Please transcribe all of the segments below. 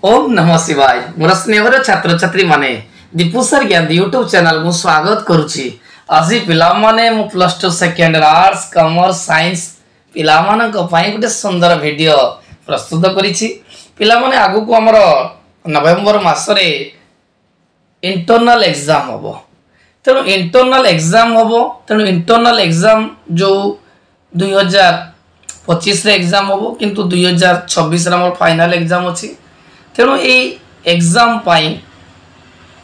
ओम नमः शिवाय मोर स्नेहर छात्र छात्री माने दीपू सर ज्ञान यूट्यूब चैनल को स्वागत करुछि। आज पिला माने मु plus two second arts commerce science पिला मानक पई गुटे सुंदर वीडियो प्रस्तुत करिछि। पिला माने आगु को हमर नवेम्बर मासरे इंटरनल एग्जाम हबो, तेणु इंटरनल एग्जाम हबो, तेणु इंटरनल एग्जाम जो 2025 रे एग्जाम हबो किंतु 2026 रे हमर फाइनल एग्जाम अछि। तेणु ये एग्जाम पाई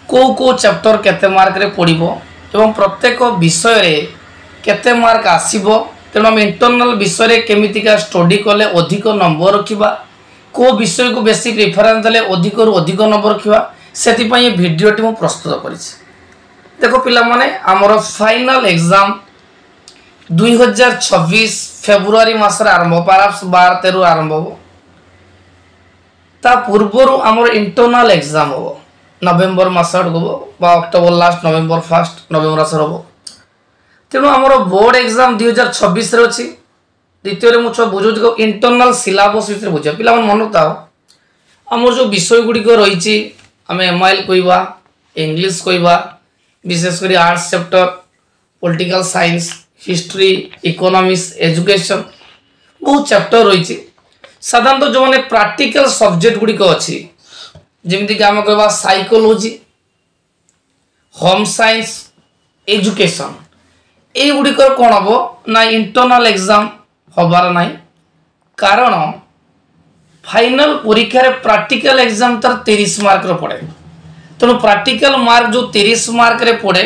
को चैप्टर केते मार्क रे पड़िबो एवं प्रत्येक विषय रे केते मार्क आसीबो, तेणु हम इंटरनल विषय रे केमितिका स्टडी कले अधिक नंबर रखिबा, को विषय को बेसी प्रेफरेंस देले अधिक रु अधिक नंबर रखिबा, सेति पई ये वीडियोटी मु प्रस्तुत करिछि। देखो पिला माने हमर फाइनल एग्जाम 2026 फेब्रुआरी मासरे आरंभ, परहाप्स 12-13 आरंभ हो। ता पूर्वर आमर इंटरनल एग्जाम हो नवेम्बर मास बा अक्टोबर लास्ट नवेम्बर फर्स्ट नवेम्बर मास हम। तेणु आमर बोर्ड एग्जाम 2026 रे अछि। द्वितीय मुझे बुझे इंटरनल सिलेबस विषय बुझे पिला मन था आमर जो विषय गुड़िक रही आम एमआईएल कहवा, इंग्लिश कहवा, विशेषकर arts chapter, political science, history, economics, education बहुत चैप्टर रही। साधारणतः जो मैंने प्रैक्टिकल सब्जेक्ट गुड़िक अच्छी जमीक आम कह साइकोलॉजी, होम साइंस, एजुकेशन ये गुड़िक कौन हम ना इंटरनल एग्जाम हबार ना, कारण फाइनल परीक्षा रे प्रैक्टिकल एग्जाम तर 30 मार्क रो पड़े। तेणु प्रैक्टिकल मार्क जो 30 मार्क रे पड़े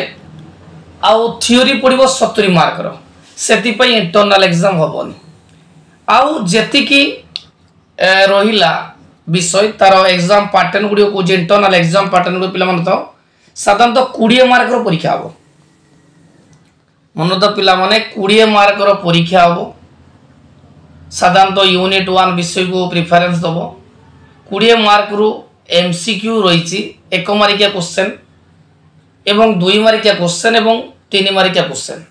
आउ थ्योरी पड़ो 70 मार्क रो, सेति पई इंटरनल एग्जाम हबनी। आउ जेतिकी रहिला विषय तार एग्जाम पैटर्न गुडी को इंटरनल एग्जाम पैटर्न को पिला मन तो साधारणतः 20 मार्क रो परीक्षा हबो। मन तो पिला माने 20 मार्क रो परीक्षा हबो। साधारणतः यूनिट 1 विषय को प्रेफरेंस दबो। 20 मार्क रु एमसीक्यू रहिछि, 1 मार्किया क्वेश्चन एवं 2 मार्किया क्वेश्चन एवं 3 मार्किया क्वेश्चन।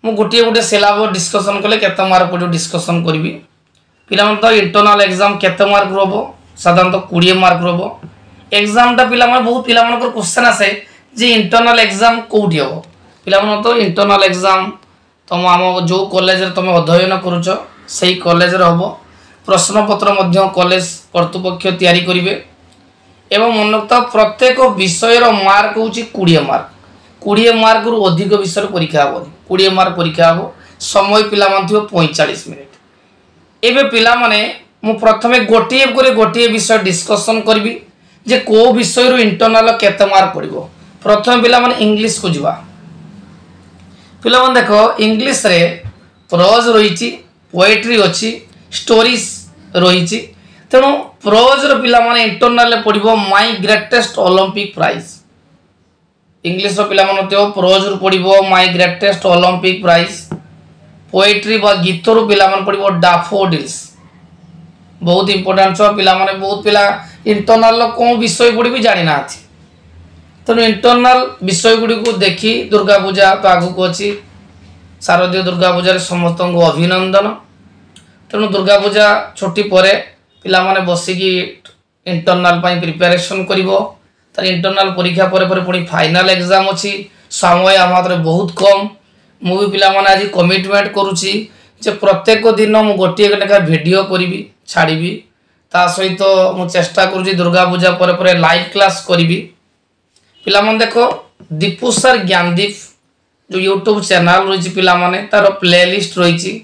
मु गोटे गोटे सिलेबस डिस्कशन कले केते मार्क पड़ो डिस्कशन करबी। पिला मन तो इंटरनल एग्जाम केते मार्क रहबो, साधारणतः 20 मार्क रहबो। एग्जाम ता पिला मन बहुत पिला मन को क्वेश्चन आसे जे इंटरनल एग्जाम कोठी हबो। पिला मन तो इंटरनल एग्जाम तुम आम जो कॉलेज रे तुम अध्ययन करूछ सही कॉलेज रे हबो। प्रश्न पत्र मध्य कॉलेज कर्तृपक्ष तैयारी करिवे एवं मन तो प्रत्येक विषय रो मार्क होची 20 मार्क। 20 मार्क रु अधिक विषय परीक्षा हबो। 20 मार्क परीक्षा हबो। समय पिला मन 45 मिनिट। एबे पिला माने मु प्रथमे गोटिए विषय डिस्कशन करबी जे को विषय रु इंटरनल केते मार्क पड़िबो। प्रथम पिला माने इंग्लिश को जिबा। पिला माने देखो इंग्लिश रे प्रोज रहिछि, पोएट्री अछि, स्टोरीज रहिछि। तेणु प्रोज रो पिला माने इंटरनल ले पड़िबो my greatest Olympic prize. English रो पिला माने तो प्रोज रो पड़िबो my greatest Olympic prize. Poetry बा गीत रो पिला माने पड़िबो डैफोडिल्स। बहुत इंपोर्टेंट छ। पिला माने बहुत पिला इंटरनल लो को विषय गुडी भी जानि नाथि। तेणु इंटरनल विषय गुडी को देखी दुर्गा पूजा तो आगु को अछि। शारदीय दुर्गा पूजा रे समस्त को अभिनंदन। तेणु दुर्गा पूजा छुट्टी परे पिला माने बसिकी इंटरनल पई प्रिपरेशन करिवो। तार इंटरनल परीक्षा परे परे पुनी फाइनल एग्जाम अछि। समय आमात्रे बहुत कम। मु भी पिला माने आज कमिटमेंट करूची जे प्रत्येक दिन मु गोटिए लेखा वीडियो करिवि छाड़ीबी। ता सहित मु चेष्टा करूची दुर्गा पूजा परे परे लाइव क्लास करिवि। पिला माने देखो दीपू सर ज्ञानदीप जो यूट्यूब चैनल रही पिला माने तार प्लेलिस्ट रही।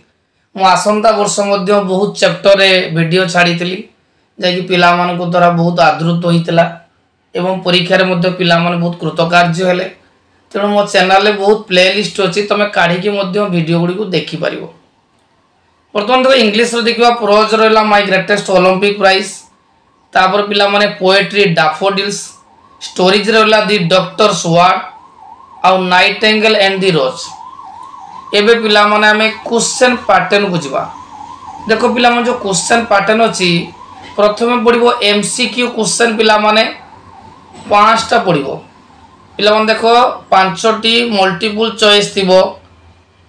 मु आसंता वर्ष मध्य बहुत चैप्टर रे वीडियो छाड़ीली जाकि पिला मान को द्वारा बहुत आदृत होइतला एवं परीक्षा रे मध्य पिला माने बहुत कृतकार्य हेले। तेणु मो चैनल रे बहुत प्लेलिस्ट अच्छी, तुम काढ़ी वीडियो गुड़ी को देखी पार। बर्तमान तो इंग्लिश रे देखा प्रोज रहा माय ग्रेटेस्ट ओलंपिक प्राइज। तापर पिला माने पोएट्री डैफोडिल्स, स्टोरीज रहा दि डॉक्टर्स वार्ड आउ नाइटिंगेल एंड दि रोज। एबे पिला माने हमें क्वेश्चन पैटर्न को जिबा। देखो पिला माने जो क्वेश्चन पैटर्न अछि प्रथमे पड़िबो एमसीक्यू क्वेश्चन। पिला माने 5टा पड़िबो। पिला माने देखो 5टी मल्टीपल चॉइस थिबो।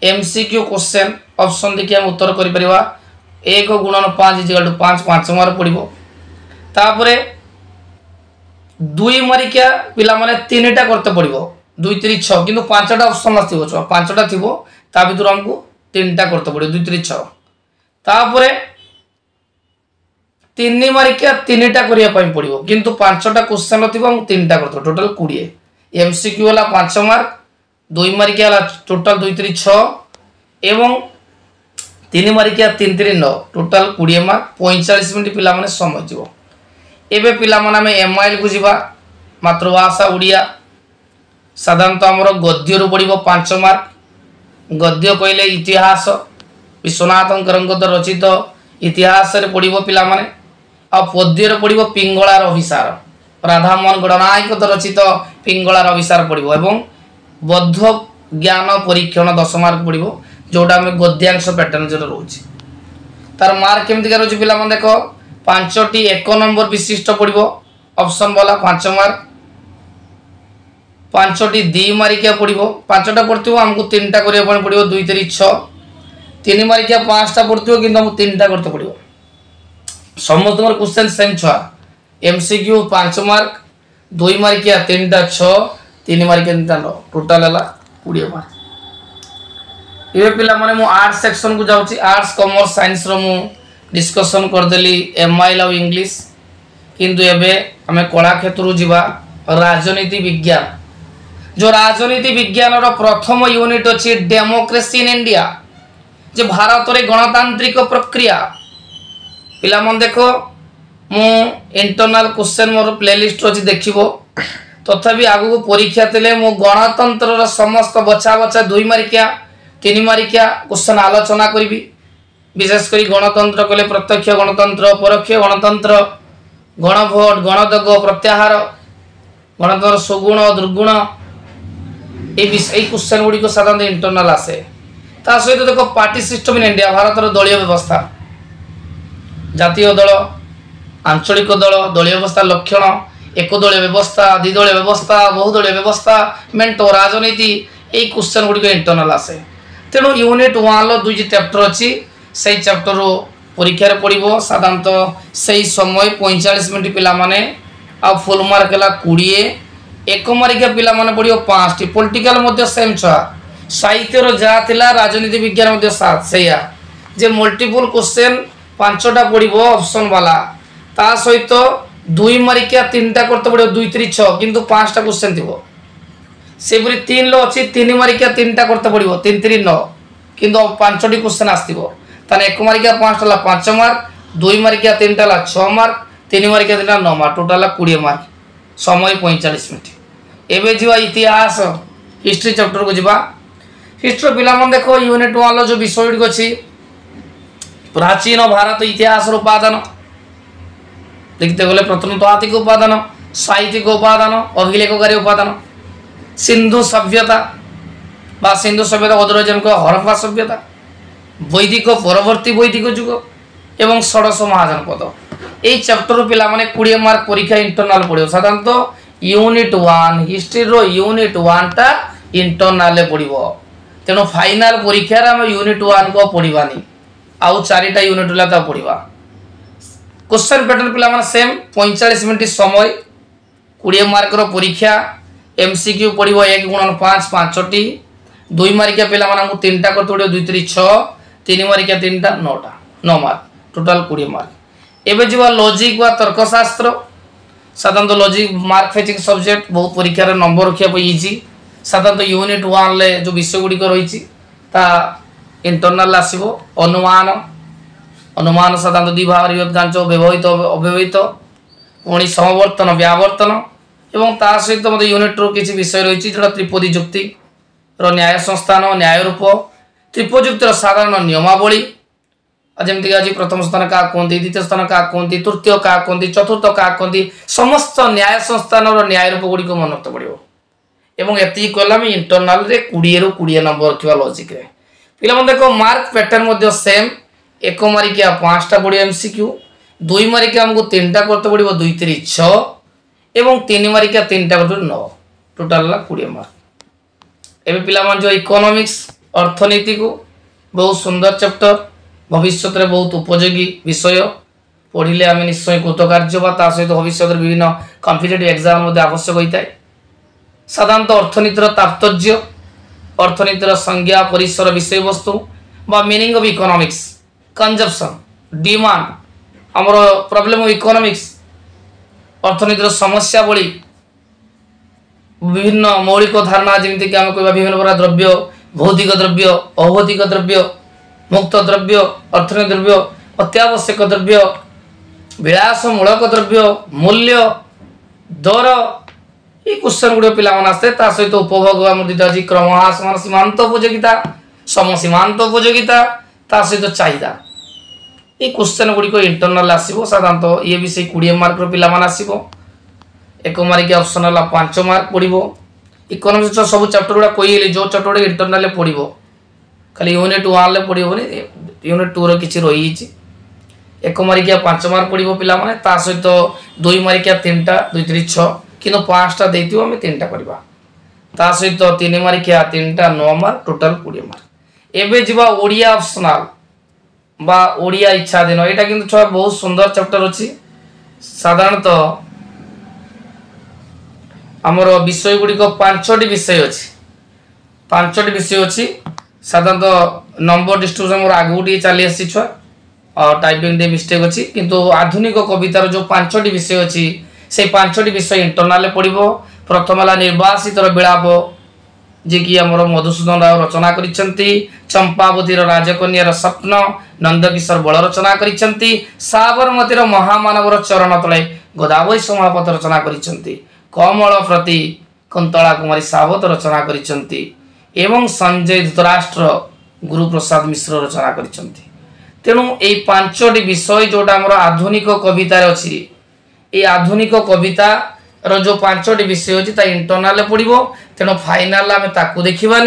एमसीक्यू क्वेश्चन ऑप्शन देखि हम उत्तर करि परिबा। 1 × 5 = 5 मार्क पड़िबो। तापरे 2 मारिकिया पिला माने 3टा करते पड़िबो 2 3 6 किंतु 5टा ऑप्शन आथिबो 5टा थिबो ता भितर हमकु 3टा करते पड़िबो 2 3 6 तापरे 3 मारिकिया 3टा करिया पई पड़िबो किंतु 5टा क्वेश्चन थिबो हम 3टा करतो टोटल 20 एमसीक्यू वाला 5 मार्क 2 मारिकिया वाला टोटल 2 3 6 एवं 3 मारिकिया 3 3 9 टोटल 20 मार्क 45 मिनिट पिला माने समय जीवो एबे पिला माने हम एमआईएल को जीवा मातृभाषा उड़िया साधारणतः हमर गद्य रु पड़िबो 5 मार्क गद्य कहले इतिहास विश्वनाथ अंकरंगद रचित इतिहास रे पड़िबो पिला माने आ पद्य रे पड़िबो पिंगलार अभिसार राधामोहन गणनायक रचित पिंगलार अभिसार पड़िबो एवं बौद्ध ज्ञान परीक्षण 10 मार्क पड़िबो जोटा हम गद्यांश पैटर्न जो रोची तार मार्क केमति का रोची पिला माने देखो 5टी 1 नंबर विशिष्ट पड़िबो ऑप्शन वाला 5 मार्क 5टी 2 मारिकिया पड़िबो 5टा पड़थिबो हमकु 3टा करिया पड़िबो 2 3 6 3 मारिकिया 5टा पड़थिबो किंतु हमकु 3टा करते पड़िबो समस्त नंबर क्वेश्चन सेम छुआ एमसीक्यू 5 मार्क 2 मारिकिया 3टा 6 3 मारिकिया 3टा 9 टोटल हला 20 मार्क ये पिला माने मु आर्ट्स सेक्शन को जाउची आर्ट्स कॉमर्स साइंस रो मु डिस्कशन कर देली एमआईएल और इंग्लिश किंतु एबे हमें कला क्षेत्र जीवा राजनीति विज्ञान जो राजनीति विज्ञान रो प्रथम यूनिट अछि डेमोक्रेसी इन इंडिया जे भारत रे गणतांत्रिक प्रक्रिया पिला मन देखो मु इंटरनल क्वेश्चन मोर प्लेलिस्ट अछि देखिबो तथापि आगु को परीक्षा तेले मु गणतंत्र रो समस्त बचा बचा 2 मारिकिया 3 मारिकिया क्वेश्चन आलोचना करबी विशेषकर गणतंत्र कले प्रत्यक्ष गणतंत्र परोक्ष गणतंत्र गणभोट गणदग प्रत्याहार गणतंत्र सुगुण दुर्गुण क्वेश्चन गुड़ी को साधारण इंटरनल आसे ता सहित देखो party system in India Bharat दलीय व्यवस्था जातीय दल आंचलिक दल दलीय व्यवस्था लक्षण एक दलीय व्यवस्था द्विदलीय व्यवस्था बहुदलीय व्यवस्था मेंटो राजनीति यही क्वेश्चन गुड़ी को इंटरनल आसे तेणु यूनिट 1 लो 2 चैप्टर अच्छी से चैप्टर परीक्षा पड़ो साधारणतः से समय 45 मिनट पिला माने आ फुल मार्क है 20 1 मारिकिया पिला माने पड़ो 5टी पॉलिटिकल मध्य सेम छुआ साहित्य जहाँ थिला राजनीति विज्ञान मध्य 7 सेया जे मल्टीपल क्वेश्चन 5टा पड़ो ऑप्शन वाला ता सहित 2 मारिकिया 3टा करते पड़ो 2 3 6 किंतु 5टा क्वेश्चन थी से 3 लो अच्छी 3 मारिकिया 3टा करते पड़ो 3 3 9 किंतु 5टी क्वेश्चन आसो ताने 1 मारिकिया 5टा 5 mark 2 मारिकिया 3टा 6 mark 3 मारिकिया 3टा 9 mark total 20 mark समय 45 मिनट एबे जीवा इतिहास हिस्ट्री चैप्टर को जीवा हिस्ट्री पिला मन देखो यूनिट 1 लो जो विषय गुडी अछि प्राचीन भारत इतिहास रो उपादान देखते गले प्रत्नतात्विक उपादान साहित्यिक उपादान अभिलेखकारी उपादान सिंधु सभ्यता बा सिंधु सभ्यता अदर जेम को हरप्पा सभ्यता वैदिक परवर्ती वैदिक जुग एवं षोडश महाजनपद यही चैप्टर पिला माने 20 मार्क परीक्षा इंटरनल पड़ो साधारणतः यूनिट 1 हिस्ट्री रो यूनिट 1 टा इंटरनल पड़ो तेणु फाइनल परीक्षा हम यूनिट 1 को पढ़ानी आउ 4टा यूनिट ला पढ़ा क्वेश्चन पैटर्न पिला माने सेम 45 मिनट समय 20 मार्क रो परीक्षा एमसीक्यू पड़ो 1 × 5 5टी 2 मारिकिया पिला माने 3टा करते पड़ो 2 3 6 3 मारिकिया 3टा 9 मार्क टोटल 20 मार्क एबे जीवा लॉजिक वा तर्कशास्त्र साधारणतः लॉजिक मार्क फेचिंग सब्जेक्ट बहुत परीक्षा रे नंबर रखिया इजी साधारणतः यूनिट 1 ले जो विषय गुडी को रहिछि ता इंटरनल आसीबो अनुमान अनुमान साधारणतः 2 भाग रे जांच व्यवहित अव्यवहित पुणी समवर्तन व्यावर्तन एवं ता सहित मते यूनिट रो किछि विषय रहिछि जोटा त्रिपदी जुक्ति रो न्याय संस्थान न्याय रूप त्रिपजुक्तिर साधारण नियमावली जमती आज प्रथम स्थान क्या कहते द्वितीय स्थान क्या कहते तृतीय क्या कहते चतुर्थ क्या कहते समस्त न्याय संस्थान न्याय रूप गुड़ी को मन रखते पड़ो एवं ये कलाम इंटरनल रे 20 ରୁ 20 नंबर रखा लॉजिक रे पिला देख मार्क पैटर्न सेम 1 मारिकिया 5टा पड़ो एमसीक्यू 2 मारिकिया हमको 3टा करते पड़ो 2 3 6 एवं 3 मारिकिया 3टा करते 9 टोटल 20 मार्क एबे पिला जो इकोनॉमिक्स अर्थनीति को बहुत सुंदर चैप्टर भविष्य में बहुत उपयोगी विषय पढ़िले आम निश्चय कृतकार्य बा सहित भविष्य विभिन्न कॉम्पिटिटिव एग्जाम आवश्यक होता है। साधारणतः अर्थनीतिर तात्पर्य अर्थनीतिर संज्ञा परिसर विषय वस्तु बा meaning of economics consumption demand आमर प्रॉब्लम ऑफ इकोनॉमिक्स अर्थनीतिर समस्या बड़ी विभिन्न मौलिक धारणा जमीक आम कह विभिन्न प्रकार द्रव्य भौतिक द्रव्य अभौतिक द्रव्य मुक्त द्रव्य अर्थनीति द्रव्य अत्यावश्यक द्रव्य विलासमूलक द्रव्य मूल्य दर ये क्वेश्चन गुड़ पिला आसते सहित उपभोग अच्छी क्रमहासमान सीमांत उपयोगिता सम सीमांत उपयोगिता सहित चाहिदा ये क्वेश्चन गुड़िक इंटरनल आसो साधारणतः ये भी से 20 मार्क पिला आसो 1 मार्क ऑप्शन है 5 मार्क पड़ो इकोनॉमिक्स सब चैप्टर गुड़ा कहली जो चैप्टर गुड़ा इंटरनल पड़ो खाली यूनिट 1 पड़ोनी यूनिट 2 रही रही 1 मार्किया 5 मार्क पड़ो पिला सहित 2 मार्किया 3टा 2 3 6 कि 5टा देती आम 3टा करवा सहित 3 मार्किया 3टा 9 मार्क टोटाल 20 मार्क एवं जीवा ओडिया ऑप्शनल बा ओडिया इच्छा दिन यहाँ कि छुआ बहुत सुंदर चैप्टर अच्छी साधारणतः आमर विषय गुड़िक 5टी विषय अच्छी 5टी विषय अच्छी साधारणतः नंबर डिस्ट्रीब्यूशन मोर आगू टे चली आसी छुआ और टाइपिंग टे मिस्टेक अच्छी किंतु आधुनिक कवितार जो 5टी विषय अच्छी से 5टी विषय इंटरनल पड़ो प्रथम है निर्वासित विलाप जे कि आमर मधुसूदन राव रचना करिसेंती चंपावतीर राजकन्यार स्वप्न नंदकिशोर बल रचना करिसेंती साबरमतीर महामानवर चरण तले गोदावरी समापत रचना करिसेंती कमल प्रति कुंतला कुमारी सावत रचना करिसेंती एवं संजय धृतराष्ट्र गुरुप्रसाद मिश्र रचना करिसेंती। तेणु ये 5टी विषय जोटा आमर आधुनिक कवितार अच्छी ये आधुनिक कविता रो जो 5टी विषय अच्छी इंटरनल पड़ो तेणु फाइनाल आम ताकू देखा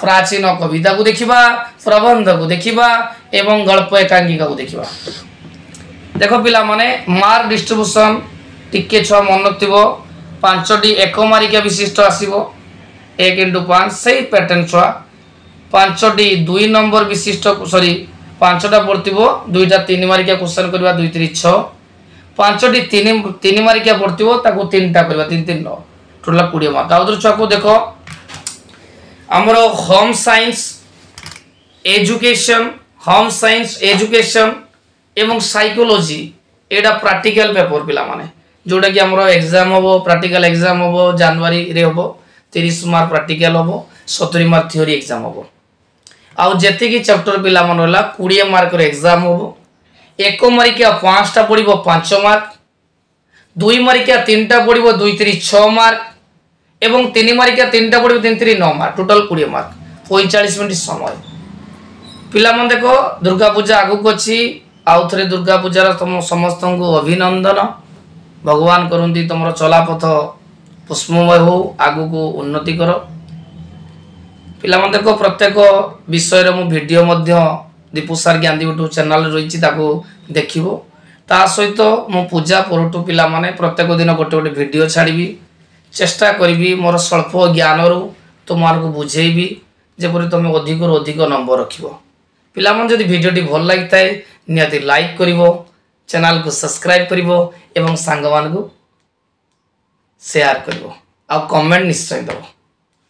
प्राचीन कविता को देखा प्रबंध को देखा एवं गल्प एकांकिका को देखा। देख पिला माने मार्क डिस्ट्रीब्यूशन टिके छुआ मन थी 5टी 1 मार्किया विशिष्ट आसो 1 × 5 से पैटर्न छुआ 5टी 2 नंबर विशिष्ट सॉरी 5टा पड़ो 2टा 3 मार्किया क्वेश्चन करवा 2 3 6 5टी 3 मार्किया पड़ो 3टा करवा 3 3 9 टोटाल 20 मार्क आउर छुआ को देख आमर होम साइंस एजुकेशन एवं साइकोलॉजी एटा प्रैक्टिकल पेपर पिला माने जोटा कि आमर एग्जाम हम प्रैक्टिकल एग्जाम हम जनवरी रे हम 30 मार्क प्रैक्टिकल हम 70 मार्क थ्योरी एग्जाम हम आउ जेतिकी चैप्टर पिला मन रहा 20 मार्क एग्जाम हम 1 मार्किया 5टा पड़ो 5 मार्क 2 मार्किया 3टा पड़ो 2 3 6 मार्क एवं 3 मार्किया 3टा पड़ो 3 3 9 मार्क टोटाल 20 मार्क 45 मिनट समय पिला मन देख दुर्गा पूजा आगू अच्छी आउ थे दुर्गा पूजार तुम समस्त को अभिनंदन भगवान करती तुम चलापथ पुष्पमय हो आगू को उन्नति कर पिला मन देख प्रत्येक विषय मु वीडियो दीपू सार ज्ञान यूट्यूब चैनल रही देखो ता सहित मो पूजा परठू पिला माने प्रत्येक दिन गोटे गोटे वीडियो छाड़ी चेष्टा करी मोर स्वल्प ज्ञान रू तुम को बुझेबी जेपरी तुम अधिक रु अधिक नंबर रख पिला मन जदि वीडियोटी भल लगी थाए निहाती लाइक करिवो चैनल को सब्सक्राइब करिवो एवं सांग मान को शेयर करिवो आ कमेंट निश्चय दबो।